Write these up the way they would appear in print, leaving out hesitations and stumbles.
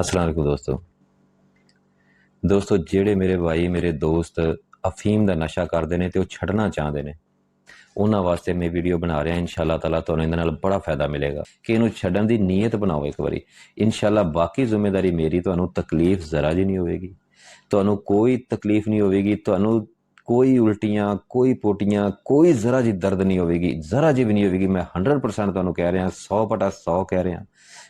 अस्सलाम वालेकुम दोस्तों ਜਿਹੜੇ ਮੇਰੇ ਭਾਈ ਮੇਰੇ ਦੋਸਤ ਅਫੀਮ ਦਾ ਨਸ਼ਾ ਕਰਦੇ ਨੇ ਤੇ ਉਹ ਛੱਡਣਾ ਚਾਹੁੰਦੇ ਨੇ ਉਹਨਾਂ ਵਾਸਤੇ ਮੈਂ ਵੀਡੀਓ ਬਣਾ ਰਿਹਾ। ਇਨਸ਼ਾਅੱਲਾ ਤਾਲਾ ਤੁਹਾਨੂੰ ਇਹਦੇ ਨਾਲ ਬੜਾ ਫਾਇਦਾ ਮਿਲੇਗਾ ਕਿ ਇਹਨੂੰ ਛੱਡਣ ਦੀ ਨੀਅਤ ਬਣਾਓ ਇੱਕ ਵਾਰੀ। ਇਨਸ਼ਾਅੱਲਾ ਬਾਕੀ ਜ਼ਿੰਮੇਵਾਰੀ ਮੇਰੀ, ਤੁਹਾਨੂੰ ਤਕਲੀਫ ਜ਼ਰਾ ਜੀ ਨਹੀਂ ਹੋਵੇਗੀ, ਤੁਹਾਨੂੰ ਕੋਈ ਤਕਲੀਫ ਨਹੀਂ ਹੋਵੇਗੀ, ਤੁਹਾਨੂੰ ਕੋਈ ਉਲਟੀਆਂ, ਕੋਈ ਪੋਟੀਆਂ, ਕੋਈ ਜ਼ਰਾ ਜੀ ਦਰਦ ਨਹੀਂ ਹੋਵੇਗੀ, ਜ਼ਰਾ ਜੀ ਵੀ ਨਹੀਂ ਹੋਵੇਗੀ। ਮੈਂ 100% ਤੁਹਾਨੂੰ ਕਹਿ ਰਿਹਾ, 100/100 ਕਹਿ ਰਿਹਾ।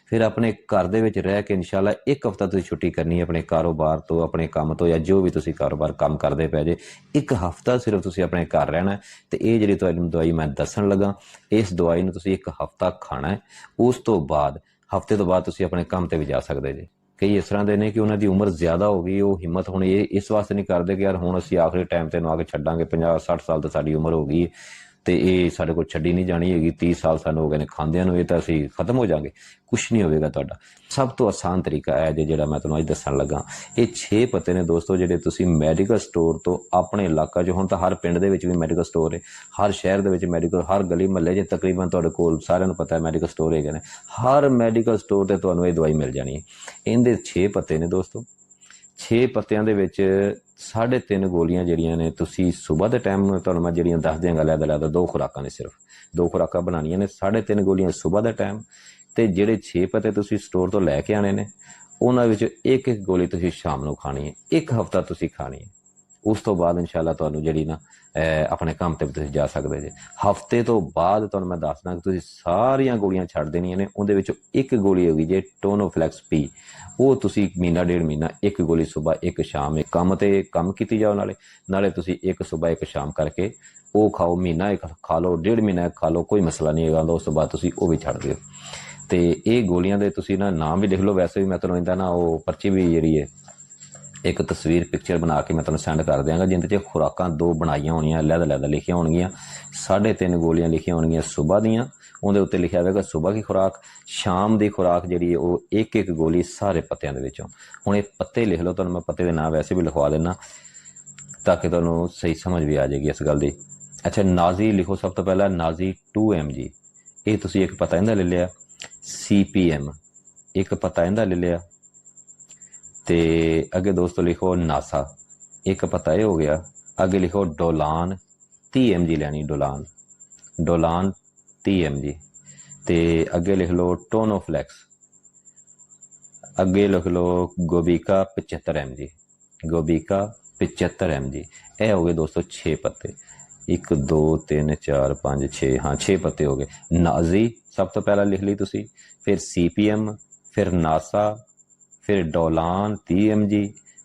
ਫਿਰ ਆਪਣੇ ਘਰ ਦੇ ਵਿੱਚ ਰਹਿ ਕੇ ਇਨਸ਼ਾਅੱਲਾ ਇੱਕ ਹਫ਼ਤਾ ਤੁਸੀਂ ਛੁੱਟੀ ਕਰਨੀ ਹੈ ਆਪਣੇ ਕਾਰੋਬਾਰ ਤੋਂ, ਆਪਣੇ ਕੰਮ ਤੋਂ, ਜਾਂ ਜੋ ਵੀ ਤੁਸੀਂ ਕਾਰੋਬਾਰ ਕੰਮ ਕਰਦੇ ਪਏ ਜੇ। ਇੱਕ ਹਫ਼ਤਾ ਸਿਰਫ ਤੁਸੀਂ ਆਪਣੇ ਘਰ ਰਹਿਣਾ ਤੇ ਇਹ ਜਿਹੜੀ ਤੁਹਾਨੂੰ ਦਵਾਈ ਮੈਂ ਦੱਸਣ ਲੱਗਾ, ਇਸ ਦਵਾਈ ਨੂੰ ਤੁਸੀਂ ਇੱਕ ਹਫ਼ਤਾ ਖਾਣਾ ਹੈ। ਉਸ ਤੋਂ ਬਾਅਦ ਹਫ਼ਤੇ ਤੋਂ ਬਾਅਦ ਤੁਸੀਂ ਆਪਣੇ ਕੰਮ ਤੇ ਵੀ ਜਾ ਸਕਦੇ ਜੇ। ਕਈ ਇਸ ਤਰ੍ਹਾਂ ਦੇ ਨੇ ਕਿ ਉਹਨਾਂ ਦੀ ਉਮਰ ਜ਼ਿਆਦਾ ਹੋ ਗਈ, ਉਹ ਹਿੰਮਤ ਹੁਣ ਇਹ ਇਸ ਵਾਸਤੇ ਨਹੀਂ ਕਰਦੇ ਕਿ ਯਾਰ ਹੁਣ ਅਸੀਂ ਆਖਰੀ ਟਾਈਮ ਤੇ ਨੂੰ ਆ ਕੇ ਛੱਡਾਂਗੇ, 50-60 ਸਾਲ ਤਾਂ ਸਾਡੀ ਉਮਰ ਹੋ ਗਈ ਤੇ ਇਹ ਸਾਡੇ ਕੋਲ ਛੱਡੀ ਨਹੀਂ ਜਾਣੀ ਹੈਗੀ, 30 ਸਾਲ ਸਾਨੂੰ ਹੋ ਗਏ ਨੇ ਖਾਂਦਿਆਂ ਨੂੰ, ਇਹ ਤਾਂ ਅਸੀਂ ਖਤਮ ਹੋ ਜਾਵਾਂਗੇ। ਕੁਛ ਨਹੀਂ ਹੋਵੇਗਾ ਤੁਹਾਡਾ। ਸਭ ਤੋਂ ਆਸਾਨ ਤਰੀਕਾ ਹੈ ਜਿਹੜਾ ਮੈਂ ਤੁਹਾਨੂੰ ਅੱਜ ਦੱਸਣ ਲੱਗਾ। ਇਹ 6 ਪੱਤੇ ਨੇ ਦੋਸਤੋ, ਜਿਹੜੇ ਤੁਸੀਂ ਮੈਡੀਕਲ ਸਟੋਰ ਤੋਂ ਆਪਣੇ ਇਲਾਕਾ 'ਚ, ਹੁਣ ਤਾਂ ਹਰ ਪਿੰਡ ਦੇ ਵਿੱਚ ਵੀ ਮੈਡੀਕਲ ਸਟੋਰ ਹੈ, ਹਰ ਸ਼ਹਿਰ ਦੇ ਵਿੱਚ ਮੈਡੀਕਲ, ਹਰ ਗਲੀ ਮਹੱਲੇ 'ਚ ਤਕਰੀਬਨ ਤੁਹਾਡੇ ਕੋਲ ਸਾਰਿਆਂ ਨੂੰ ਪਤਾ ਹੈ ਮੈਡੀਕਲ ਸਟੋਰ ਹੈਗੇ ਨੇ। ਹਰ ਮੈਡੀਕਲ ਸਟੋਰ 'ਤੇ ਤੁਹਾਨੂੰ ਇਹ ਦਵਾਈ ਮਿਲ ਜਾਣੀ ਹੈ। ਇਹਦੇ 6 ਪੱਤੇ ਨੇ ਦੋਸਤੋ। 6 ਪੱਤਿਆਂ ਦੇ ਵਿੱਚ 3.5 ਗੋਲੀਆਂ ਜਿਹੜੀਆਂ ਨੇ, ਤੁਸੀਂ ਸਵੇਰ ਦੇ ਟਾਈਮ ਤੁਹਾਨੂੰ ਮੈਂ ਜਿਹੜੀਆਂ ਦੱਸ ਦਿਆਂਗਾ, ਲੈਦਾ 2 ਖੁਰਾਕਾਂ ਨੇ, ਸਿਰਫ 2 ਖੁਰਾਕਾਂ ਬਣਾਉਣੀਆਂ ਨੇ। 3.5 ਗੋਲੀਆਂ ਸਵੇਰ ਦੇ ਟਾਈਮ ਤੇ ਜਿਹੜੇ 6 ਪੱਤੇ ਤੁਸੀਂ ਸਟੋਰ ਤੋਂ ਲੈ ਕੇ ਆਣੇ ਨੇ, ਉਹਨਾਂ ਵਿੱਚ ਇੱਕ ਗੋਲੀ ਤੁਸੀਂ ਸ਼ਾਮ ਨੂੰ ਖਾਣੀ ਹੈ। ਇੱਕ ਹਫ਼ਤਾ ਤੁਸੀਂ ਖਾਣੀ ਹੈ। ਉਸ ਤੋਂ ਬਾਅਦ ਇਨਸ਼ਾਅੱਲਾ ਤੁਹਾਨੂੰ ਜਿਹੜੀ ਨਾ ਆਪਣੇ ਕੰਮ ਤੇ ਵੀ ਤੁਸੀਂ ਜਾ ਸਕਦੇ ਜੇ। ਹਫ਼ਤੇ ਤੋਂ ਬਾਅਦ ਤੁਹਾਨੂੰ ਮੈਂ ਦੱਸਦਾ ਕਿ ਤੁਸੀਂ ਸਾਰੀਆਂ ਗੋਲੀਆਂ ਛੱਡ ਦੇਣੀਆਂ ਨੇ। ਉਹਦੇ ਵਿੱਚੋਂ ਇੱਕ ਗੋਲੀ ਹੋਗੀ ਜੇ ਟੋਨੋਫਲੈਕਸ ਪੀ, ਉਹ ਤੁਸੀਂ ਮਹੀਨਾ 1.5 ਮਹੀਨਾ ਇੱਕ ਗੋਲੀ ਸਵੇਰ ਇੱਕ ਸ਼ਾਮ, ਇੱਕ ਕੰਮ ਤੇ ਕੰਮ ਕੀਤੀ ਜਾਓ, ਨਾਲੇ ਤੁਸੀਂ ਇੱਕ ਸਵੇਰ ਇੱਕ ਸ਼ਾਮ ਕਰਕੇ ਉਹ ਖਾਓ। ਮਹੀਨਾ ਇੱਕ ਖਾ ਲਓ, 1.5 ਮਹੀਨਾ ਖਾ ਲਓ, ਕੋਈ ਮਸਲਾ ਨਹੀਂ ਹੈਗਾ। ਉਸ ਤੋਂ ਬਾਅਦ ਤੁਸੀਂ ਉਹ ਵੀ ਛੱਡ ਦਿਓ। ਤੇ ਇਹ ਗੋਲੀਆਂ ਦੇ ਤੁਸੀਂ ਨਾ ਨਾਮ ਵੀ ਲਿਖ ਲਓ। ਵੈਸੇ ਵੀ ਮੈਂ ਤੁਹਾਨੂੰ ਇਹਦਾ ਨਾ ਉਹ ਪਰਚੀ ਵੀ ਜਿਹੜੀ ਹੈ, ਇੱਕ ਤਸਵੀਰ ਪਿਕਚਰ ਬਣਾ ਕੇ ਮੈਂ ਤੁਹਾਨੂੰ ਸੈਂਡ ਕਰ ਦਿਆਂਗਾ, ਜਿਹਦੇ 'ਚ ਖੁਰਾਕਾਂ 2 ਬਣਾਈਆਂ ਹੋਣੀਆਂ, ਅਲੱਗ-ਅਲੱਗ ਲਿਖੀਆਂ ਹੋਣਗੀਆਂ। 3.5 ਗੋਲੀਆਂ ਲਿਖੀਆਂ ਹੋਣਗੀਆਂ ਸਵੇਰ ਦੀਆਂ, ਉਹਦੇ ਉੱਤੇ ਲਿਖਿਆ ਹੋਵੇਗਾ ਸਵੇਰ ਦੀ ਖੁਰਾਕ, ਸ਼ਾਮ ਦੀ ਖੁਰਾਕ ਜਿਹੜੀ ਹੈ ਉਹ ਇੱਕ ਗੋਲੀ ਸਾਰੇ ਪੱਤਿਆਂ ਦੇ ਵਿੱਚੋਂ। ਹੁਣ ਇਹ ਪੱਤੇ ਲਿਖ ਲਓ, ਤੁਹਾਨੂੰ ਮੈਂ ਪੱਤੇ ਦੇ ਨਾਂ ਵੈਸੇ ਵੀ ਲਿਖਵਾ ਦਿੰਦਾ ਤਾਂ ਕਿ ਤੁਹਾਨੂੰ ਸਹੀ ਸਮਝ ਵੀ ਆ ਜਾਏਗੀ ਇਸ ਗੱਲ ਦੀ। ਅੱਛਾ, ਨਾਜ਼ੀ ਲਿਖੋ ਸਭ ਤੋਂ ਪਹਿਲਾਂ, ਨਾਜ਼ੀ 2 mg, ਇਹ ਤੁਸੀਂ ਇੱਕ ਪੱਤਾ ਇਹਦਾ ਲੈ ਲਿਆ। CPM ਇੱਕ ਪੱਤਾ ਇਹਦਾ ਲੈ ਲਿਆ। ਤੇ ਅੱਗੇ ਦੋਸਤੋ ਲਿਖੋ ਨਾਸਾ, ਇੱਕ ਪਤਾ ਇਹ ਹੋ ਗਿਆ। ਅੱਗੇ ਲਿਖੋ ਡੋਲਾਨ 30 mg ਲੈਣੀ, ਡੋਲਾਨ 30 mg। ਤੇ ਅੱਗੇ ਲਿਖ ਲਓ ਟੋਨੋਫਲੈਕਸ, ਅੱਗੇ ਲਿਖ ਲਓ ਗੋਬੀਕਾ 75 mg, ਗੋਬੀਕਾ 75 mg। ਇਹ ਹੋ ਗਏ ਦੋਸਤੋ 6 ਪੱਤੇ। 1 2 3 4 5 6, ਹਾਂ 6 ਪੱਤੇ ਹੋ ਗਏ। ਨਾਜ਼ੀ ਸਭ ਤੋਂ ਪਹਿਲਾਂ ਲਿਖ ਲਈ ਤੁਸੀਂ, ਫਿਰ CPM, ਫਿਰ ਨਾਸਾ, ਫਿਰ ਡੋਲਾਨ 30 mg,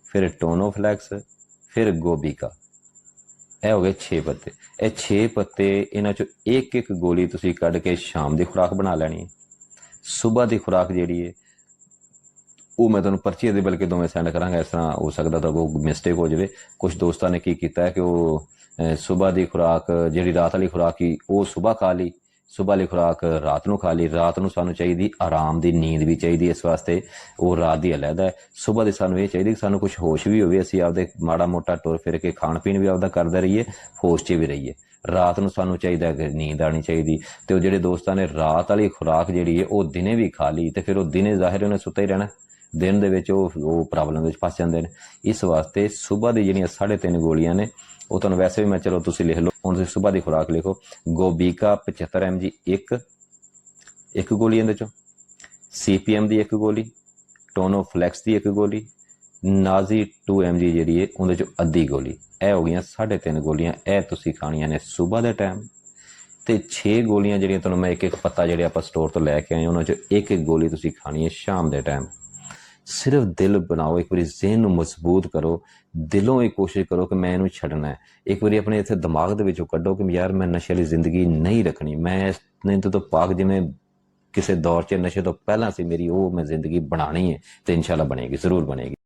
ਫਿਰ ਟੋਨੋਫਲੈਕਸ, ਫਿਰ ਗੋਬੀਕਾ। ਇਹ ਹੋ ਗਏ 6 ਪੱਤੇ। ਇਹ 6 ਪੱਤੇ, ਇਹਨਾਂ 'ਚੋਂ ਇੱਕ ਗੋਲੀ ਤੁਸੀਂ ਕੱਢ ਕੇ ਸ਼ਾਮ ਦੀ ਖੁਰਾਕ ਬਣਾ ਲੈਣੀ ਹੈ। ਸਵੇਰ ਦੀ ਖੁਰਾਕ ਜਿਹੜੀ ਹੈ ਉਹ ਮੈਂ ਤੁਹਾਨੂੰ ਪਰਚੀ ਦੇ ਬਲਕਿ ਦੋਵੇਂ ਸੈਂਡ ਕਰਾਂਗਾ। ਇਸ ਤਰ੍ਹਾਂ ਹੋ ਸਕਦਾ ਤਾਂ ਕੋਈ ਮਿਸਟੇਕ ਹੋ ਜਾਵੇ। ਕੁਛ ਦੋਸਤਾਂ ਨੇ ਕੀ ਕੀਤਾ ਹੈ ਕਿ ਉਹ ਸਵੇਰ ਦੀ ਖੁਰਾਕ ਜਿਹੜੀ ਰਾਤ ਵਾਲੀ ਖੁਰਾਕ ਸੀ ਉਹ ਸਵੇਰ ਖਾ ਲਈ, ਸਵੇਰ ਵਾਲੀ ਖੁਰਾਕ ਰਾਤ ਨੂੰ ਖਾ ਲਈ। ਰਾਤ ਨੂੰ ਸਾਨੂੰ ਚਾਹੀਦੀ ਆਰਾਮ ਦੀ ਨੀਂਦ ਵੀ ਚਾਹੀਦੀ, ਇਸ ਵਾਸਤੇ ਉਹ ਰਾਤ ਦੀ ਅਲੱਗ ਹੈ। ਸਵੇਰ ਦੀ ਸਾਨੂੰ ਇਹ ਚਾਹੀਦੀ ਕਿ ਸਾਨੂੰ ਕੁਛ ਹੋਸ਼ ਵੀ ਹੋਵੇ, ਅਸੀਂ ਆਪਦੇ ਮਾੜਾ ਮੋਟਾ ਟੁਰ ਫਿਰ ਕੇ ਖਾਣ ਪੀਣ ਵੀ ਆਪਦਾ ਕਰਦੇ ਰਹੀਏ, ਹੋਸ਼ 'ਚ ਵੀ ਰਹੀਏ। ਰਾਤ ਨੂੰ ਸਾਨੂੰ ਚਾਹੀਦਾ ਕਿ ਨੀਂਦ ਆਉਣੀ ਚਾਹੀਦੀ। ਤੇ ਉਹ ਜਿਹੜੇ ਦੋਸਤਾਂ ਨੇ ਰਾਤ ਵਾਲੀ ਖੁਰਾਕ ਜਿਹੜੀ ਹੈ ਉਹ ਦਿਨੇ ਵੀ ਖਾ ਲਈ, ਤੇ ਫਿਰ ਉਹ ਦਿਨੇ ਜ਼ਾਹਿਰ ਉਹਨੇ ਸੁੱਤਾ ਹੀ ਰਹਿਣਾ, ਦਿਨ ਦੇ ਵਿੱਚ ਉਹ ਪ੍ਰੋਬਲਮ ਵਿੱਚ ਫਸ ਜਾਂਦੇ ਨੇ। ਇਸ ਵਾਸਤੇ ਸਵੇਰ ਦੀ ਜਿਹੜੀਆਂ 3.5 ਗੋਲੀਆਂ ਨੇ ਉਹ ਤੁਹਾਨੂੰ ਵੈਸੇ ਵੀ ਮੈਂ, ਚਲੋ ਤੁਸੀਂ ਲਿਖ ਲਓ। ਹੁਣ ਤੁਸੀਂ ਸਵੇਰ ਦੀ ਖੁਰਾਕ ਲਿਖੋ, ਗੋਬੀਕਾ 75 mg ਇੱਕ ਗੋਲੀ, ਇਹਦੇ 'ਚੋਂ CPM ਦੀ ਇੱਕ ਗੋਲੀ, ਟੋਨੋਫਲੈਕਸ ਦੀ ਇੱਕ ਗੋਲੀ, ਨਾਜ਼ੀ 2 mg ਜਿਹੜੀ ਹੈ ਉਹਦੇ 'ਚੋਂ ਅੱਧੀ ਗੋਲੀ। ਇਹ ਹੋ ਗਈਆਂ 3.5 ਗੋਲੀਆਂ। ਇਹ ਤੁਸੀਂ ਖਾਣੀਆਂ ਨੇ ਸਵੇਰ ਦੇ ਟਾਈਮ। ਤੇ 6 ਗੋਲੀਆਂ ਜਿਹੜੀਆਂ ਤੁਹਾਨੂੰ ਮੈਂ ਇੱਕ ਪੱਤਾ ਜਿਹੜੇ ਆਪਾਂ ਸਟੋਰ ਤੋਂ ਲੈ ਕੇ ਆਏ, ਉਹਨਾਂ 'ਚੋਂ ਇੱਕ ਗੋਲੀ ਤੁਸੀਂ ਖਾਣੀ ਹੈ ਸ਼ਾਮ ਦੇ ਟਾਈਮ। ਸਿਰਫ ਦਿਲ ਬਣਾਓ, ਇੱਕ ਵਾਰੀ ਜ਼ਿਹਨ ਨੂੰ ਮਜ਼ਬੂਤ ਕਰੋ, ਦਿਲੋਂ ਇਹ ਕੋਸ਼ਿਸ਼ ਕਰੋ ਕਿ ਮੈਂ ਇਹਨੂੰ ਛੱਡਣਾ ਹੈ। ਇੱਕ ਵਾਰੀ ਆਪਣੇ ਇੱਥੇ ਦਿਮਾਗ ਦੇ ਵਿੱਚੋਂ ਕੱਢੋ ਕਿ ਯਾਰ ਮੈਂ ਨਸ਼ੇ ਵਾਲੀ ਜ਼ਿੰਦਗੀ ਨਹੀਂ ਰੱਖਣੀ, ਮੈਂ ਨਹੀਂ ਤੋਂ ਪਾਕ ਜਿਵੇਂ ਕਿਸੇ ਦੌਰ 'ਚ ਨਸ਼ੇ ਤੋਂ ਪਹਿਲਾਂ ਸੀ ਮੇਰੀ, ਉਹ ਮੈਂ ਜ਼ਿੰਦਗੀ ਬਣਾਉਣੀ ਹੈ। ਤੇ ਇਨਸ਼ਾਅੱਲਾ ਬਣੇਗੀ, ਜ਼ਰੂਰ ਬਣੇਗੀ।